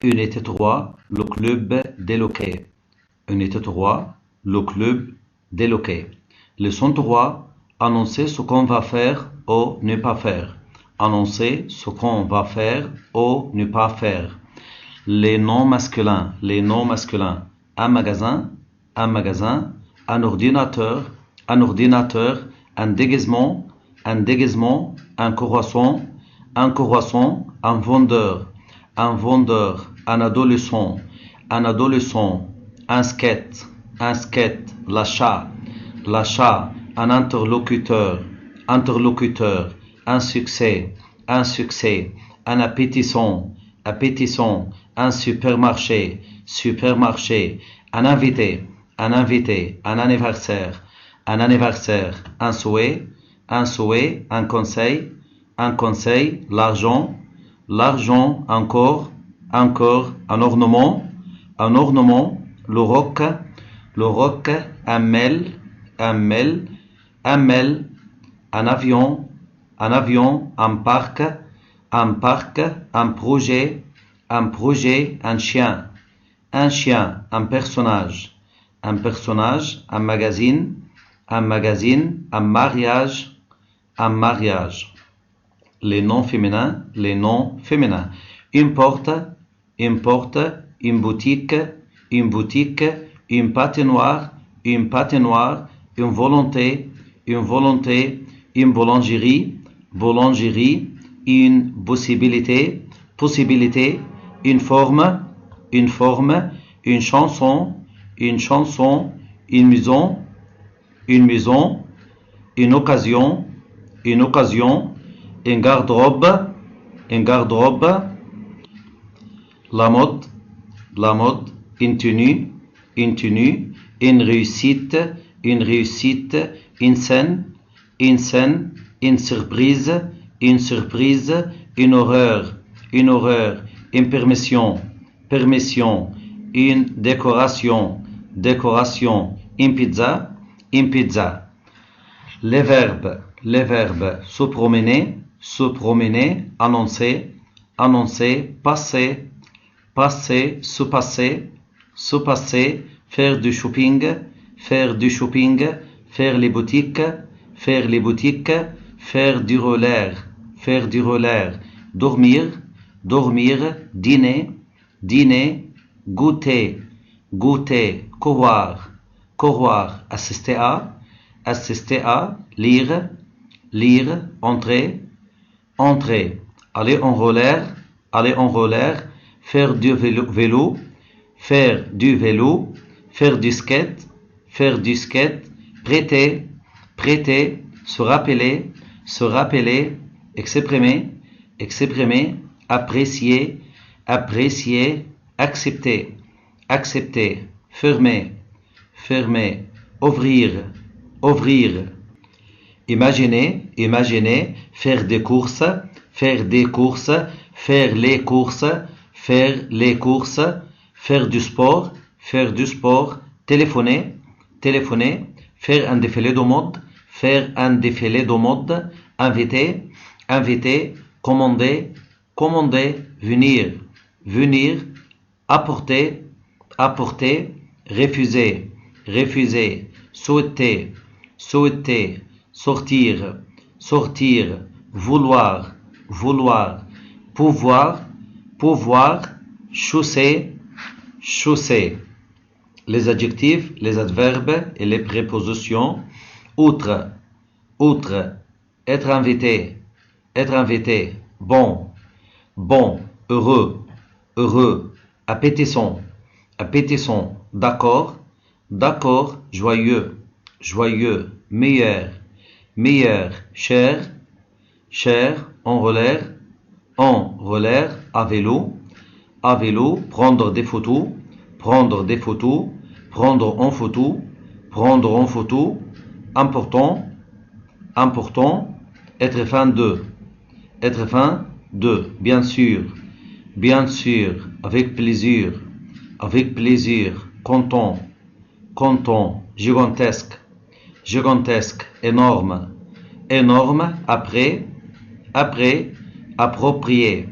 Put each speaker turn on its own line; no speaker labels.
Unité 3, le club déloqué. Unité 3, le club déloqué. Leçon 3, annoncer ce qu'on va faire ou ne pas faire. Annoncer ce qu'on va faire ou ne pas faire. Les noms masculins. Les noms masculins. Un magasin, un ordinateur, un déguisement, un croissant, un vendeur, un adolescent, un skate, l'achat, un interlocuteur, un succès, un appétissant, un supermarché, un invité, un anniversaire, un souhait, un conseil, l'argent, encore, un ornement, le roc, un mail, un avion, un parc, un projet, un chien, un personnage, un magazine, un mariage. Les noms féminins, une porte, une boutique, une patinoire, une volonté, une boulangerie, une possibilité, une forme, une chanson, une maison, une occasion, une garde-robe, la mode, une tenue, une réussite, une scène, une surprise, une horreur, une permission, une décoration, une pizza. Les verbes, se promener, annoncer, passer, se passer, faire du shopping, faire les boutiques, faire du roller, dormir, dîner, goûter, couloir, assister à, lire, entrer, aller en roller, faire du vélo, faire du skate, prêter, se rappeler, exprimer, apprécier, accepter, fermer, ouvrir, imaginer, faire les courses, faire du sport, téléphoner, faire un défilé de mode, inviter, commander, venir, apporter, refuser, souhaiter, sortir, vouloir, pouvoir, chausser. Les adjectifs, les adverbes et les prépositions. Outre, être invité, bon, heureux, appétissant, d'accord, joyeux, meilleur, cher, en roller, à vélo, prendre des photos, prendre en photo, important, être fan de, bien sûr, avec plaisir, content, gigantesque, énorme, après, approprié,